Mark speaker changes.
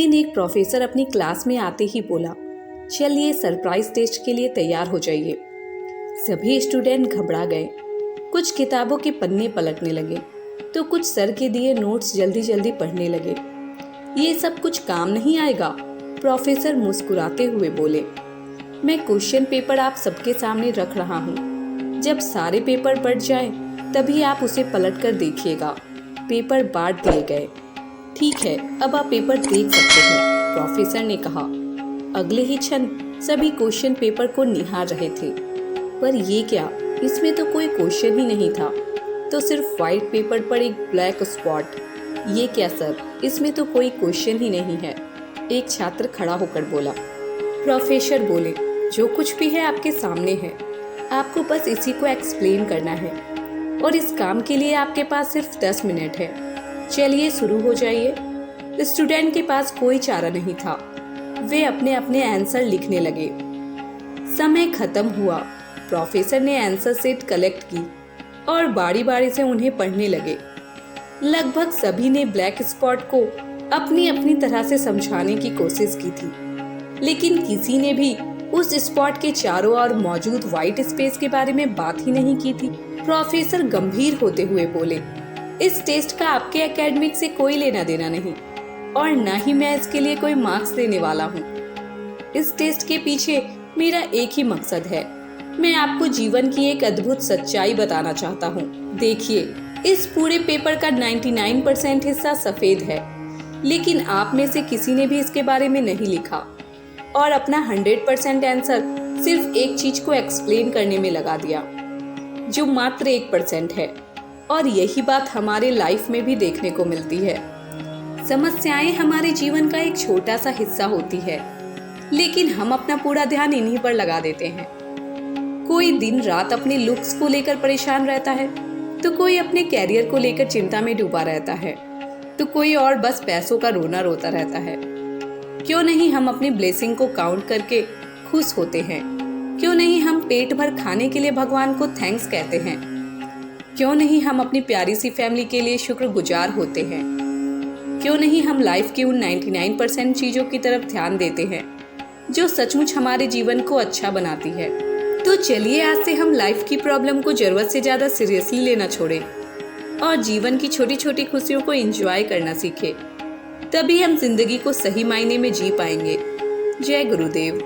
Speaker 1: दिन एक प्रोफेसर अपनी क्लास में आते ही बोला, चलिए सरप्राइज टेस्ट के लिए तैयार हो जाइए। सभी स्टूडेंट घबरा गए। कुछ किताबों के पन्ने पलटने लगे तो कुछ सर के दिए नोट्स जल्दी जल्दी पढ़ने लगे। ये सब कुछ काम नहीं आएगा, प्रोफेसर मुस्कुराते हुए बोले। मैं क्वेश्चन पेपर आप सबके सामने रख रहा हूँ। जब सारे पेपर पढ़ जाए तभी आप उसे पलट कर देखिएगा। पेपर बांट दिए गए। ठीक है, अब आप पेपर देख सकते हैं, प्रोफेसर ने कहा। अगले ही क्षण सभी क्वेश्चन पेपर को निहार रहे थे। पर ये क्या, इसमें तो कोई क्वेश्चन ही नहीं था, तो सिर्फ व्हाइट पेपर पर एक ब्लैक स्पॉट। ये क्या सर, इसमें तो कोई क्वेश्चन ही नहीं है, एक छात्र खड़ा होकर बोला। प्रोफेसर बोले, जो कुछ भी है आपके सामने है, आपको बस इसी को एक्सप्लेन करना है और इस काम के लिए आपके पास सिर्फ 10 मिनट है। चलिए शुरू हो जाइए। स्टूडेंट के पास कोई चारा नहीं था। वे अपने अपने आंसर लिखने लगे। समय खत्म हुआ। प्रोफेसर ने आंसर शीट कलेक्ट की और बारी बारी से उन्हें पढ़ने लगे। लगभग सभी ने ब्लैक स्पॉट को अपनी अपनी तरह से समझाने की कोशिश की थी, लेकिन किसी ने भी उस स्पॉट के चारों ओर मौजूद व्हाइट स्पेस के बारे में बात ही नहीं की थी। प्रोफेसर गंभीर होते हुए बोले, इस टेस्ट का आपके एकेडमिक से कोई लेना देना नहीं और न ही मैं इसके लिए कोई मार्क्स देने वाला हूँ। इस टेस्ट के पीछे मेरा एक ही मकसद है। मैं आपको जीवन की एक अद्भुत सच्चाई बताना चाहता हूँ। देखिए, इस पूरे पेपर का 99% हिस्सा सफेद है, लेकिन आप में से किसी ने भी इसके बारे में नहीं लिखा और अपना 100% आंसर सिर्फ एक चीज को एक्सप्लेन करने में लगा दिया, जो मात्र 1% है। और यही बात हमारे लाइफ में भी देखने को मिलती है। समस्याएं हमारे जीवन का एक छोटा सा हिस्सा होती है, लेकिन हम अपना पूरा ध्यान इन्हीं पर लगा देते हैं। कोई दिन रात अपने लुक्स को लेकर परेशान रहता है, तो कोई अपने कैरियर को लेकर चिंता में डूबा रहता है, तो कोई और बस पैसों का रोना रोता रहता है। क्यों नहीं हम अपनी ब्लेसिंग को काउंट करके खुश होते हैं? क्यों नहीं हम पेट भर खाने के लिए भगवान को थैंक्स कहते हैं? क्यों नहीं हम अपनी प्यारी सी फैमिली के लिए शुक्रगुजार होते हैं? क्यों नहीं हम लाइफ की उन 99% चीजों की तरफ ध्यान देते हैं जो सचमुच हमारे जीवन को अच्छा बनाती है? तो चलिए आज से हम लाइफ की प्रॉब्लम को जरूरत से ज्यादा सीरियसली लेना छोड़ें और जीवन की छोटी छोटी खुशियों को एंजॉय करना सीखें। तभी हम जिंदगी को सही मायने में जी पाएंगे। जय गुरुदेव।